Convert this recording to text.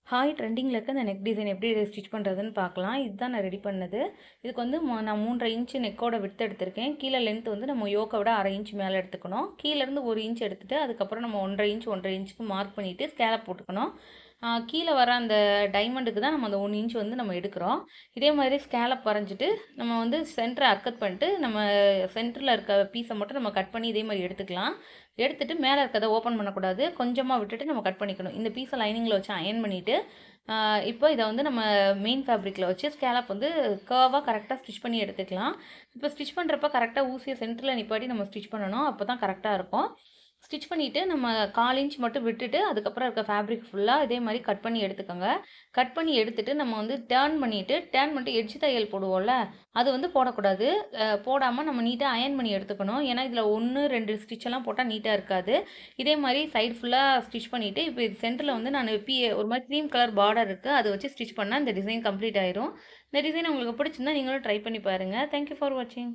Hi ட்ரெண்டிங்கில இருக்க அந்த neck design எப்படி ஸ்டிச் பண்ணுறதுன்னு பார்க்கலாம். இதுதான் நான் ரெடி பண்ணது. இதுக்கு வந்து நான் 3 1/2 இன்ச் நெக்கோட விட்த் எடுத்திருக்கேன். கீழே லென்த் வந்து நம்ம யோக்கை விட 1/2 இன்ச் மேலே எடுத்துக்கணும். கீழேருந்து 1 இன்ச் எடுத்துட்டு அதுக்கப்புறம் நம்ம 1 1/2 இன்ச் 1 1/2 இன்ச்சுக்கு மார்க் பண்ணிவிட்டு ஸ்கேலப் போட்டுக்கணும். கீழே வர அந்த டைமண்டுக்கு தான் நம்ம அந்த 1 இன்ச் வந்து நம்ம எடுக்கிறோம். இதே மாதிரி ஸ்கேலப் வரைஞ்சிட்டு நம்ம வந்து சென்டரை அர்க்கட் பண்ணிட்டு நம்ம சென்டரில் இருக்க பீஸை மட்டும் நம்ம கட் பண்ணி இதே மாதிரி எடுத்துக்கலாம். எடுத்துட்டு மேலே இருக்கிறத ஓப்பன் பண்ணக்கூடாது. கொஞ்சமாக விட்டுட்டு நம்ம கட் பண்ணிக்கணும். இந்த பீஸை லைனிங்கில் வச்சு அயன் பண்ணிவிட்டு இப்போ இதை வந்து நம்ம மெயின் ஃபேப்ரிக்கில் வச்சு ஸ்கேலப் வந்து கர்வாக கரெக்டாக ஸ்டிச் பண்ணி எடுத்துக்கலாம். இப்போ ஸ்டிச் பண்ணுறப்ப கரெக்டாக ஊசியை சென்டரில் நிப்பாட்டி நம்ம ஸ்டிச் பண்ணணும். அப்போ தான் கரெக்டாக இருக்கும். ஸ்டிச் பண்ணிவிட்டு நம்ம 1/4 இன்ச் மட்டும் விட்டுட்டு அதுக்கப்புறம் இருக்க ஃபேப்ரிக் ஃபுல்லாக இதே மாதிரி கட் பண்ணி எடுத்துக்கோங்க. கட் பண்ணி எடுத்துட்டு நம்ம வந்து டர்ன் பண்ணிட்டு எட்ஜ் தையல் போடுவோம்ல, அது வந்து போடக்கூடாது. போடாமல் நம்ம நீட்டாக அயன் பண்ணி எடுத்துக்கணும். ஏன்னா இதில் 1 2 ஸ்டிச்செல்லாம் போட்டால் நீட்டாக இருக்காது. இதே மாதிரி சைடு ஃபுல்லாக ஸ்டிச் பண்ணிவிட்டு இப்போ இது சென்டரில் வந்து நான் ஒரு மாதிரி க்ரீம் கலர் பார்டர் இருக்குது, அதை வச்சு ஸ்டிச் பண்ணால் இந்த டிசைன் கம்ப்ளீட் ஆயிரும். இந்த டிசைன் உங்களுக்கு பிடிச்சிருந்தா நீங்களும் ட்ரை பண்ணி பாருங்கள். தேங்க்யூ ஃபார் வாட்சிங்.